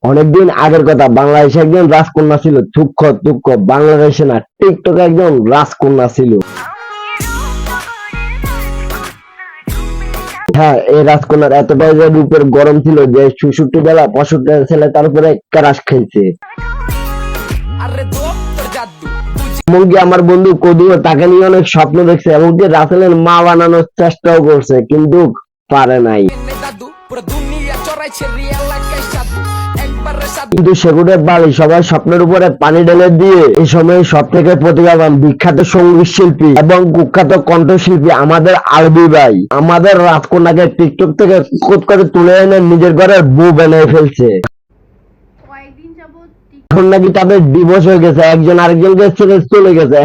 অনেকদিন আগের কথা, বাংলাদেশে একজন রাজকন্যা ছিল, তুক্ষ তুক্ষ, বাংলাদেশে না, টিকটকে একজন রাজকন্যা ছিল। হ্যাঁ, এই রাজকন্যার এতটাই যে রূপের গরম ছিল যে ৬৬ বেলা ৬৫ ছেলে তার উপরে ক্রাশ খেলছে। এমনকি আমার বন্ধু কদুও তাকে নিয়ে অনেক স্বপ্ন দেখছে, এমনকি রাসেলের মা বানানোর চেষ্টাও করছে, কিন্তু পারে নাই। কিন্তু সেগুলোর বাড়ি সবাই স্বপ্নের উপরে পানি ঢেলে দিয়ে এই সময় সব থেকে প্রতিভাবান বিখ্যাত সঙ্গীত শিল্পী এবং কুখ্যাত কণ্ঠশিল্পী আমাদের আরবি ভাই আমাদের রাজকন্যাকে টিকটক থেকে কোট করে তুলে এনে নিজের ঘরের বউ বানিয়ে ফেলছে। এখন নাকি তাদের ডিভোর্স হয়ে গেছে, একজন আরেকজনকে ছেড়ে চলে গেছে।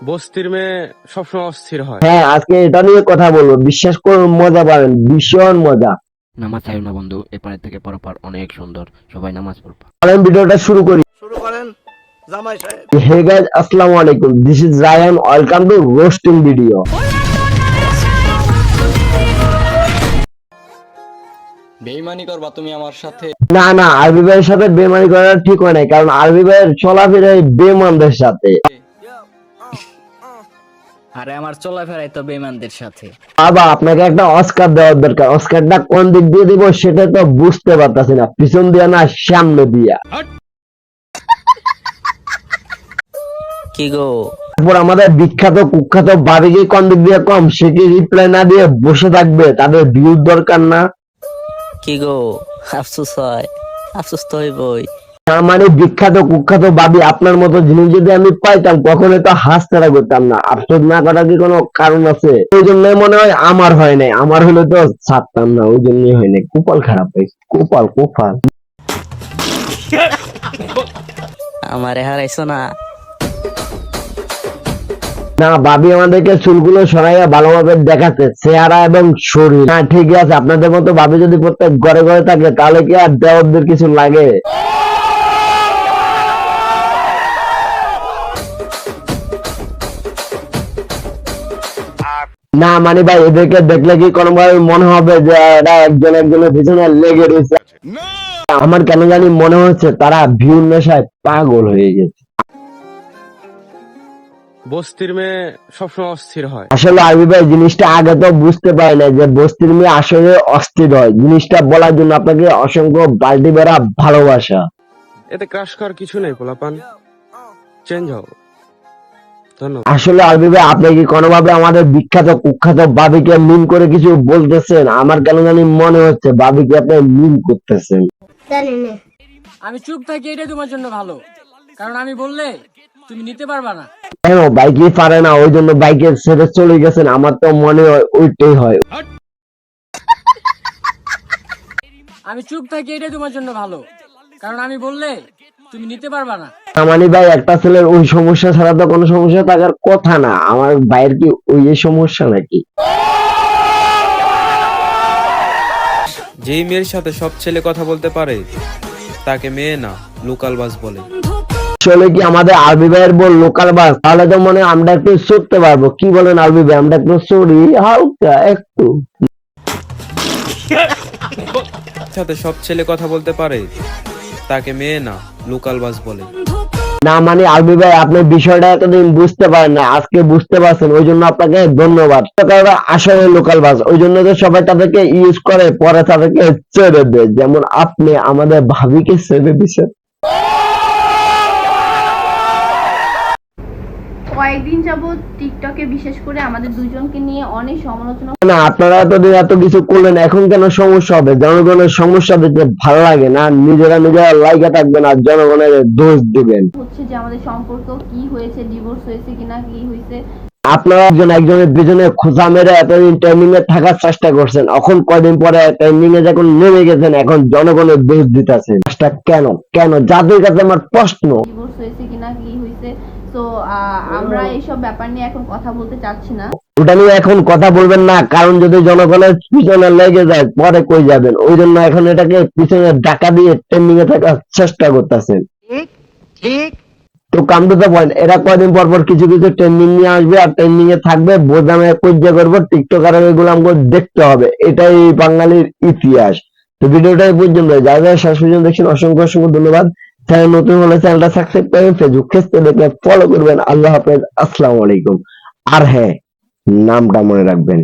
বস্তির মেয়ে সবসময় অস্থির হয়। হ্যাঁ, আজকে এটা নিয়ে কথা বলবো, বিশ্বাস করুন মজা পাবেন, ভীষণ মজা। নামাজ চাইও না বন্ধু, এপারে থেকে পরপার অনেক সুন্দর, সবাই নামাজ পড়বা। চলেন ভিডিওটা শুরু করি। হে গাইস, আসসালামু আলাইকুম, this is Rayan, welcome to roasting video. বেইমানি করবা তুমি আমার সাথে? না না, আরবি ভাইয়ের সাথে বেমানি করা ঠিক হয় নাই, কারণ আরবি ভাইয়ের চলাফেরাই বেমানদের সাথে। আরে আমার চলাফেরাই তো বেইমানদের সাথে। বাবা, আপনাকে একটা অস্কার দেওয়ার দরকার, অস্কারটা কোন দিক দিয়ে দিব সেটা তো বুঝতে পারতাছি না, পিছন দিয়া না সামনে দিয়া। কি গো? তারপর আমাদের বিখ্যাত কুখ্যাত বাবিকে কোন দিক দিয়ে কম, সে কি রিপ্লাই না দিয়ে বসে থাকবে? তাদের ভিউর দরকার না? কি গো, আফসোস হয়? আফসোস তো হইবই। মানে বিখ্যাত কুখ্যাত বাবি আপনার মতো জিনিস যদি আমি পাইতাম কখনো তো হাতছাড়া করতাম না। আফসোস না করার কি কোনো কারণ আছে? ওই জন্য মনে হয় আমার হয় নাই, আমার হলে তো ছাড়তাম না, ওই জন্যই হয় নাই। কপাল খারাপ হয়েছে, কপাল কপাল। আমারে হারাইছো না? না, ভাবি আমাদেরকে চুলগুলো সরাইয়া ভালোভাবে দেখাচ্ছে চেহারা এবং শরীর। হ্যাঁ ঠিক আছে, আপনাদের মতো ভাবি যদি প্রত্যেক ঘরে ঘরে থাকে তাহলে কি আর দেওয়ারদের কিছু লাগে? না মানে ভাই, এদেরকে দেখলে কি কোনোভাবে মনে হবে যে এরা একজন একজনের পিছনে লেগে রয়েছে? আমার কেন জানি মনে হচ্ছে তারা ভিউ নেশায় পাগল হয়ে গেছে। বস্তির মেয়ে সবসময় অস্থির হয়। আসলে আরবি ভাই জিনিসটা আগে তো বুঝতে পারি না যে বস্তির মেয়ে আসলে অস্থির হয়। জিনিসটা বলার জন্য আপনাকে অসংখ্য বাল্টি বেড়া ভালোবাসা। এতে ক্রাশ করার কিছু নেই পোলাপান, চেঞ্জ হও। ধন্যবাদ। আসলে আরবি ভাই, আপনি কি কোনোভাবে আমাদের বিখ্যাত কুখ্যাত বাবিকে মিন করে কিছু বলতেছেন? আমার কেন জানি মনে হচ্ছে বাবিকে আপনি মিন করতেছেন। আমি চুপ থাকি, এটাই তোমার জন্য ভালো, কারণ আমি বললে তুমি নিতে পারবা না। কেন বাইকে পারে না ওই জন্য বাইকে ছেড়ে চলে গেছেন? আমার তো মনে হয় ওইটাই হয়। আমি চুপ থাকি, এটাই তোমার জন্য ভালো, কারণ আমি বললে তুমি নিতে পারবা না। মানে ভাই, একটা ছেলের ওই সমস্যা ছাড়া তো কোনো সমস্যা থাকার কথা না। আমার ভাইয়ের কি ওই সমস্যা নাকি? যেই মেয়ের সাথে সব ছেলে কথা বলতে পারে তাকে মেয়ে না, লোকালবাজ বলে। আসলে কি আমাদের আরবি ভাইয়ের বল লোকাল বাস? তাহলে তো মনে হয় আমরা একটু চড়তে পারবো। কি বলেন আরবি ভাই, আমরা একটু চড়ি হালকা একটু? সাথে সব ছেলে কথা বলতে পারে তাকে মেয়ে না, লোকালবাজ বলে। না মানে আরবি ভাই, আপনি বিষয়টা এতদিন বুঝতে পারেন না, আজকে বুঝতে পারছেন, ওই জন্য আপনাকে ধন্যবাদ। তারা আসলে লোকাল বাস, ওই জন্য তো সবাই তাদেরকে ইউজ করে, পরে তাদেরকে ছেড়ে দেয়। যেমন আপনি আমাদের ভাবিকে ছেড়ে দিচ্ছেন। কয়েকদিন যাবত টিকটকে বিশেষ করে আমাদের দুজনকে নিয়ে অনেক সমালোচনা না, আপনারা এতদিন এত কিছু করলেন, এখন কেন সমস্যা হবে? জনগণের সমস্যা দেখতে ভালো লাগে না? নিজেরা লাইকা থাকবেন আর জনগণের দোষ দিবেন। হচ্ছে যে আমাদের সম্পর্ক কি হয়েছে, ডিভোর্স হয়েছে কিনা, কি হয়েছে। আপনারা একজন একজনের পিছনে খোঁচা মেরে এতদিন ট্রেন্ডিং এ থাকার চেষ্টা করছেন, এখন কয়দিন পরে ট্রেন্ডিং এ যখন নেমে গেছেন এখন জনগণের দোষ দিতেছেন। কেন কেন যাদের কাছে আমার প্রশ্ন, ডিভোর্স হয়েছে কিনা, কি হয়েছে। তো আমরা এইসব ব্যাপার নিয়ে এখন কথা বলতে চাচ্ছি না। ওটা নিয়ে এখন কথা বলবেন না, কারণ যদি জনগণের পিছনে লেগে যায় পরে কই যাবেন। ওই জন্য এখন এটাকে পিছনে ডাকা দিয়ে ট্রেন্ডিং এ থাকার চেষ্টা করতেছেন। তো কাম টু দ্য পয়েন্ট, এরা কয়দিন পর পর কিছু কিছু ট্রেন্ডিং নিয়ে আসবে আর ট্রেন্ডিং এ থাকবে, বোঝামে পর্যায় করবো, টিকটকার এগুলো আমাকে দেখতে হবে। এটাই বাঙালির ইতিহাস। তো ভিডিওটা এই পর্যন্ত, যারা যারা শেষ পর্যন্ত দেখছেন অসংখ্য অসংখ্য ধন্যবাদ। চ্যানেল নতুন হলে চ্যানেলটা সাবস্ক্রাইব করবেন, ফেসবুক পেজটা দেখলে ফলো করবেন। আল্লাহ হাফেজ, আসসালামু আলাইকুম। আর হ্যাঁ, নামটা মনে রাখবেন।